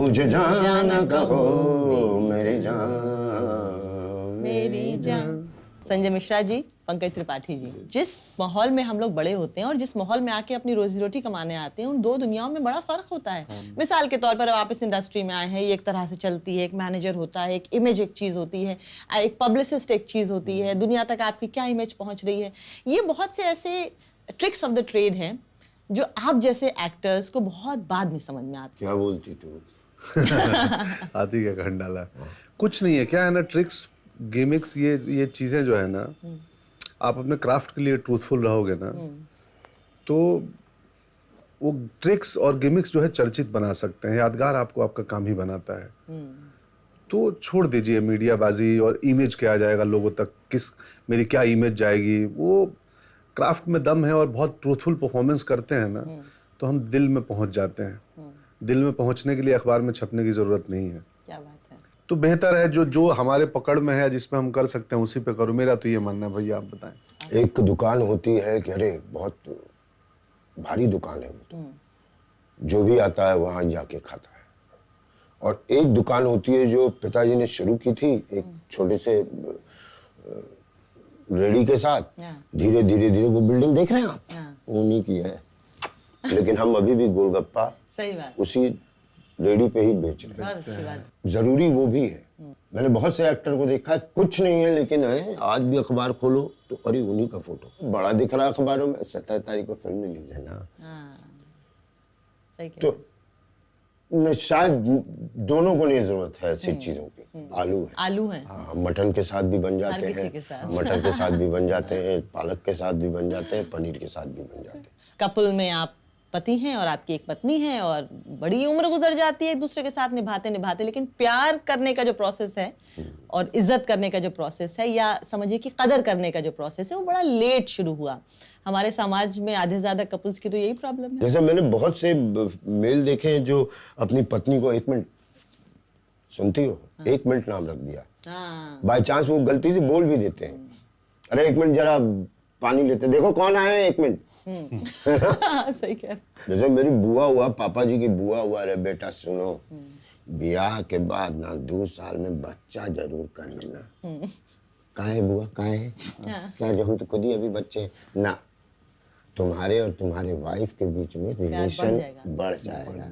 मुझे जाना कहो मेरी जान मेरी जान। संजय मिश्रा जी, पंकज त्रिपाठी जी, जिस माहौल में हम लोग बड़े होते हैं और जिस माहौल में आके अपनी रोजी रोटी कमाने आते हैं, उन दो दुनियाओं में बड़ा फर्क होता है। मिसाल के तौर पर अब आप इस इंडस्ट्री में आए हैं, ये एक तरह से चलती है, एक मैनेजर होता है, एक इमेज एक चीज होती है, एक पब्लिसिस्ट एक चीज होती है, दुनिया तक आपकी क्या इमेज पहुंच रही है। ये बहुत से ऐसे ट्रिक्स ऑफ द ट्रेड हैं जो आप जैसे एक्टर्स को बहुत बाद में समझ में आते क्या बोलती तू? आती क्या खंड डाला। कुछ नहीं है, क्या है ना, ट्रिक्स गिमिक्स ये चीजें जो है ना, आप अपने क्राफ्ट के लिए ट्रूथफुल रहोगे ना, तो वो ट्रिक्स और गिमिक्स जो है चर्चित बना सकते हैं, यादगार आपको आपका काम ही बनाता है। तो छोड़ दीजिए मीडियाबाजी और इमेज क्या आ जाएगा लोगों तक, मेरी क्या इमेज जाएगी। वो क्राफ्ट में दम है और बहुत ट्रूथफुल परफॉर्मेंस करते हैं ना, तो हम दिल में पहुंच जाते हैं। दिल में पहुंचने के लिए अखबार में छपने की जरूरत नहीं है। क्या बात है। तो बेहतर है जो हमारे पकड़ में है, जिसमें हम कर सकते हैं उसी पे करो। मेरा तो ये मानना है। भैया आप बताएं। एक दुकान होती है कि अरे बहुत भारी दुकान है वो, तो जो भी आता है वहां जाके खाता है। और एक दुकान होती है जो पिताजी ने शुरू की थी, एक छोटे से रेडी के साथ। धीरे धीरे धीरे वो बिल्डिंग देख रहे हैं आप, वो उन्हीं की है। लेकिन हम अभी भी गोलगप्पा सही बात, उसी रेडी पे ही बेच रहे हैं। अच्छी बात। जरूरी वो भी है। मैंने बहुत से एक्टर को देखा है, कुछ नहीं है लेकिन है, आज भी अखबार खोलो तो अरे उन्हीं का फोटो बड़ा दिख रहा है अखबारों में। 17 तारीख को फिल्म रिलीज है ना। सही कह तो शायद दोनों को नहीं जरूरत है ऐसी चीजों की। आलू है हाँ, मटन के साथ भी बन जाते हैं, मटर के साथ भी बन जाते हैं, पालक के साथ भी बन जाते हैं, पनीर के साथ भी बन जाते हैं। कपल में आप पति हैं और आपकी एक पत्नी है और बड़ी उम्र गुजर जाती है एक दूसरे के साथ निभाते निभाते, लेकिन प्यार करने का जो प्रोसेस है और इज्जत करने का जो प्रोसेस है, या समझिए कि कदर करने का जो प्रोसेस है, वो बड़ा लेट शुरू हुआ। हमारे समाज में आधे से ज्यादा कपल्स की तो यही प्रॉब्लम है। जैसे मैंने बहुत से मेल देखे हैं जो अपनी पत्नी को 1 मिनट, सुनती हो, 1 मिनट नाम रख दिया। बाय चांस वो गलती से बोल भी देते हैं, अरे 1 मिनट जरा पानी लेते, देखो कौन आया है 1 मिनट। सही कह रहे। जैसे मेरी बुआ हुआ, पापा जी की बुआ हुआ, अरे बेटा सुनो, ब्याह के बाद ना 2 साल में बच्चा जरूर कर लेना। काहे बुआ काहे? क्या जो हम तो खुद ही अभी बच्चे ना, तुम्हारे और तुम्हारे वाइफ के बीच में रिलेशन बढ़ जाएगा।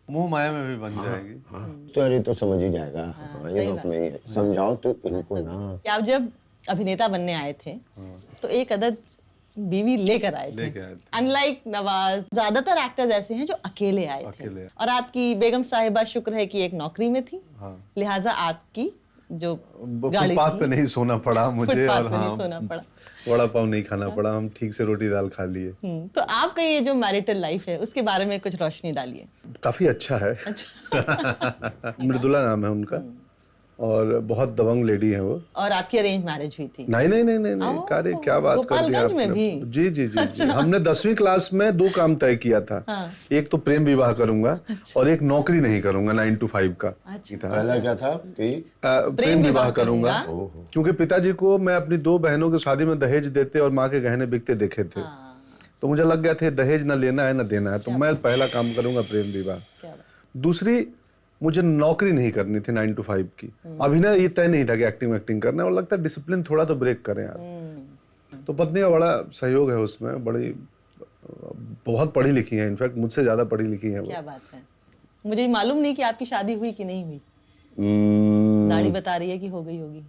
मुंह माया में भी बन जाएगी। हाँ, तो अरे तो समझ ही जाएगा। हाँ, ये वक्त में समझाओ तो इनको ना। आप जब अभिनेता बनने आए थे तो एक अदद बीवी लेकर आए थे। अनलाइक नवाज, ज्यादातर एक्टर्स ऐसे हैं जो अकेले आए थे, और आपकी बेगम साहिबा शुक्र है कि एक नौकरी में थी। लिहाजा आपकी जो गाड़ी फुटपाथ पे नहीं सोना पड़ा मुझे, और हाँ, सोना पड़ा, वड़ा पाव नहीं खाना पड़ा, हम ठीक से रोटी दाल खा लिए। तो आपका ये जो मैरिटल लाइफ है उसके बारे में कुछ रोशनी डालिए। काफी अच्छा है। मृदुला नाम है उनका, और बहुत दबंग लेडी है वो। और आपकी अरेंज मैरिज हुई थी? नहीं, कार्य क्या बात कर दी आपने। में भी? जी। हमने 10वीं क्लास में 2 काम तय किया था। एक तो प्रेम विवाह करूंगा और एक नौकरी नहीं करूंगा 9 to 5 का। पहला क्या था? प्रेम विवाह करूंगा, क्योंकि पिताजी को मैं अपनी 2 बहनों की शादी में दहेज देते और माँ के गहने बिकते देखे थे। तो मुझे लग गया था दहेज न लेना है न देना है, तो मैं पहला काम करूंगा प्रेम विवाह। दूसरी, मुझे नौकरी नहीं करनी थी 9 to 5 की। अभिनय ये तय नहीं था कि एक्टिंग करना है, और लगता है डिसिप्लिन थोड़ा तो ब्रेक करें यार। तो पत्नी का बड़ा सहयोग है उसमें, बड़ी बहुत पढ़ी लिखी है, इनफैक्ट मुझसे ज्यादा पढ़ी लिखी है वो। क्या बात है। मुझे मालूम नहीं कि आपकी शादी हुई कि नहीं हुई। दाढ़ी बता रही है कि हो गई होगी।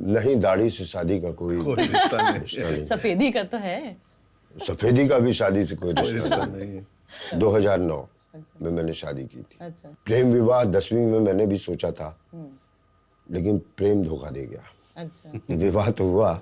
नहीं, दाढ़ी से शादी का कोई रिश्ता नहीं। सफेदी का तो है। सफेदी का भी शादी से कोई रिश्ता नहीं है। 2009 में मैंने शादी की थी। अच्छा। प्रेम विवाह 10वीं में मैंने भी सोचा था, लेकिन प्रेम धोखा दे गया। अच्छा। विवाह तो हुआ,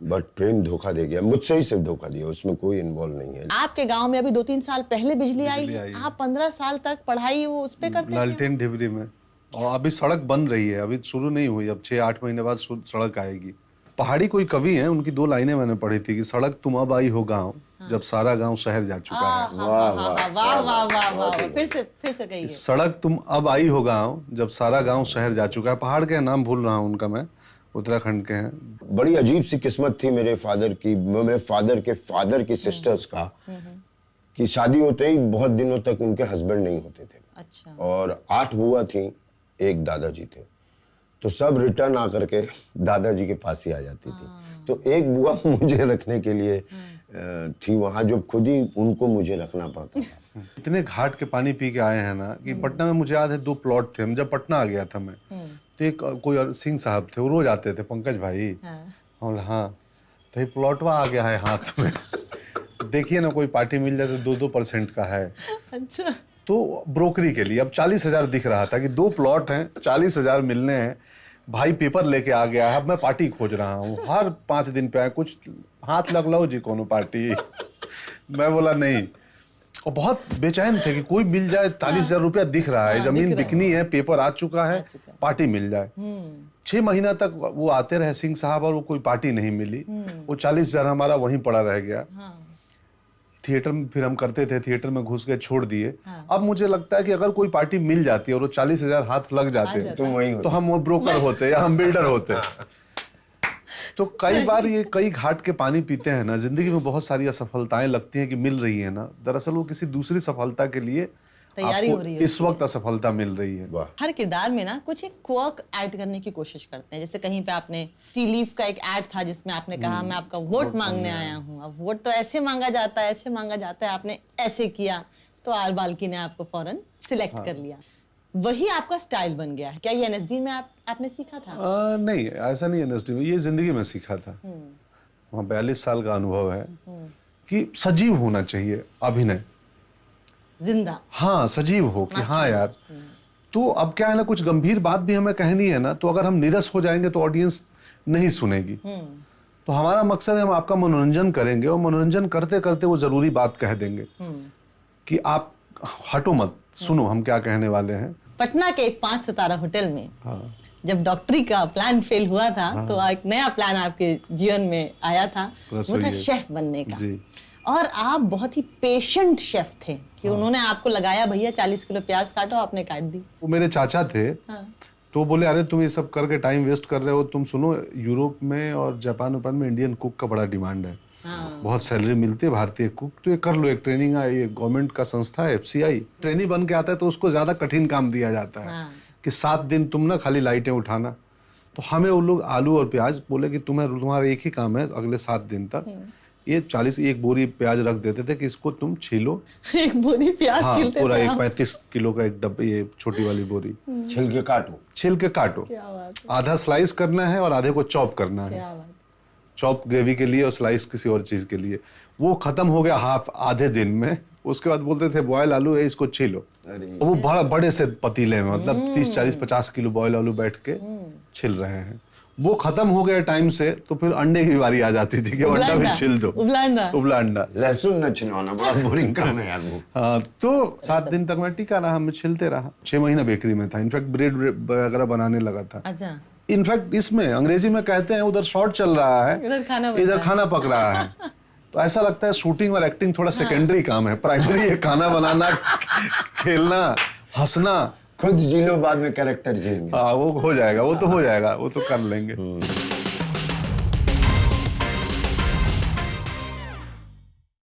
बट प्रेम धोखा दे गया। मुझसे ही सिर्फ धोखा दिया, उसमें कोई इन्वॉल्व नहीं है। आपके गांव में अभी 2-3 साल पहले बिजली आई है। आप 15 साल तक पढ़ाई वो उस पे करते थे? लालटेन डिबरी में। और अभी सड़क बन रही है, अभी शुरू नहीं हुई, अब 6-8 महीने बाद सड़क आएगी। पहाड़ी कोई कवि हैं, उनकी 2 लाइनें मैंने पढ़ी थी कि सड़क तुम अब आई हो गाँव, जब सारा गांव शहर जा चुका है। वाह। फिर से कहिए। सड़क तुम अब आई हो गाँव, जब सारा गांव शहर जा चुका है। पहाड़ के नाम भूल रहा हूँ उनका मैं, उत्तराखंड के हैं। बड़ी अजीब सी किस्मत थी मेरे फादर की, मेरे फादर के फादर की सिस्टर्स का, कि शादी होते ही बहुत दिनों तक उनके हस्बैंड नहीं होते थे। अच्छा। और 8 बुआ थी, एक दादाजी थे। तो सब रिटर्न आकर के दादाजी के पास ही आ जाती थी। तो एक बुआ मुझे रखने के लिए थी वहाँ, जो खुद ही उनको मुझे रखना पड़ता था। इतने घाट के पानी पी के आए हैं ना कि पटना में मुझे याद है 2 प्लॉट थे। हम जब पटना आ गया था मैं, तो एक कोई और सिंह साहब थे, वो रोज आते थे, पंकज भाई। हाँ, तो ये प्लॉटवा आ गया है हाथ में। देखिए ना, कोई पार्टी मिल जाए तो 2-2% का है। अच्छा। तो ब्रोकरी के लिए अब 40,000 दिख रहा था कि 2 प्लॉट हैं, 40,000 मिलने हैं। भाई पेपर लेके आ गया है, अब मैं पार्टी खोज रहा हूँ। हर 5 दिन पे कुछ हाथ लग लो जी, कोनो पार्टी। मैं बोला नहीं। और बहुत बेचैन थे कि कोई मिल जाए। 40,000 रुपया दिख रहा है, जमीन बिकनी है, पेपर आ चुका है, पार्टी मिल जाए। 6 महीना तक वो आते रहे सिंह साहब, और वो कोई पार्टी नहीं मिली। वो 40,000 हमारा वहीं पड़ा रह गया। थिएटर में फिर हम करते थे, थिएटर में घुस गए, छोड़ दिए। अब मुझे लगता है कि अगर कोई पार्टी मिल जाती है और वो 40,000 हाथ लग जाते तो हम वो ब्रोकर होते या हम बिल्डर होते। तो कई बार ये कई घाट के पानी पीते हैं ना, जिंदगी में बहुत सारी असफलताएं लगती हैं कि मिल रही है ना, दरअसल वो किसी दूसरी सफलता के लिए तैयारी हो रही है। इस वक्त असफलता मिल रही है। हर किरदार में ना कुछ एक क्वर्क ऐड करने की कोशिश करते हैं। जैसे कहीं पे आपने टी लीफ का एक ऐड था जिसमें आपने कहा मैं आपका वोट मांगने आया हूँ। अब वोट तो ऐसे मांगा जाता है, ऐसे मांगा जाता है, आपने ऐसे किया तो आर बाल्की ने आपको फौरन सिलेक्ट कर लिया। वही आपका स्टाइल बन गया है। क्या ये एनएसडी में आपने सीखा था? नहीं, ऐसा नहीं एनएसडी में, ये जिंदगी में सीखा था। वहाँ 42 साल का अनुभव है कि सजीव होना चाहिए अभिनय, जिंदा। हाँ, सजीव हो कि हाँ यार। तो अब क्या है ना, कुछ गंभीर बात भी हमें कहनी है ना, तो अगर हम नीरस हो जाएंगे तो ऑडियंस नहीं सुनेगी। तो हमारा मकसद है हम आपका मनोरंजन करेंगे, और मनोरंजन करते करते वो जरूरी बात कह देंगे कि आप हटो मत, सुनो हम क्या कहने वाले हैं। पटना के एक 5 सितारा होटल में जब डॉक्टरी का प्लान फेल हुआ था तो एक नया प्लान आपके जीवन में आया था, वो था शेफ बनने का। और आप बहुत ही पेशेंट शेफ थे कि उन्होंने आपको लगाया, भैया 40 किलो प्याज काटो, आपने काट दी। वो मेरे चाचा थे। तो बोले अरे तुम ये सब करके टाइम वेस्ट कर रहे हो, तुम सुनो यूरोप में और जापान में इंडियन कुक का बड़ा डिमांड है। बहुत सैलरी मिलती है भारतीय कुक, तो ये कर लो, एक ट्रेनिंग है, ये गवर्नमेंट का संस्था है FCI। ट्रेनिंग बन के आता है तो उसको ज्यादा कठिन काम दिया जाता है कि 7 दिन तुम ना खाली लाइटें उठाना। तो हमें वो लोग आलू और प्याज बोले कि तुम्हारा एक ही काम है अगले 7 दिन तक, ये 41 बोरी प्याज रख देते थे कि इसको तुम छीलो। एक बोरी प्याज छीलते पूरा 35 किलो का एक डब्बा, ये छोटी वाली बोरी। छिल के काटो। आधा स्लाइस करना है और आधे को चॉप करना है। चॉप ग्रेवी के लिए और स्लाइस किसी और चीज के लिए। वो खत्म हो गया आधे दिन में। उसके बाद बोलते थे बॉयल आलू है, इसको छीलो। वो बड़े से पतीले में, मतलब 30, 40, 50 किलो बॉयल आलू बैठ के छिल रहे हैं। वो खत्म हो गया टाइम से, तो फिर अंडे की बारी आ जाती थी कि अंडा भी छिल दो। उबला अंडा। लहसुन न छिलवाना बड़ा बोरिंग काम है यार वो। हाँ, तो 7 दिन तक मैं टिका रहा, मैं छिलते रहा। 6 महीना बेकरी में था, इनफैक्ट ब्रेड वगैरह बनाने लगा था। अच्छा। इनफैक्ट इसमें अंग्रेजी में कहते हैं उधर शॉट चल रहा है, इधर खाना पक रहा है। तो ऐसा लगता है शूटिंग और एक्टिंग थोड़ा सेकेंडरी काम है, प्राइमरी है खाना बनाना, खेलना, हंसना। खुद जी लो, बाद में कैरेक्टर जिएंगे। हाँ, वो हो जाएगा, वो तो हो जाएगा, वो तो कर लेंगे।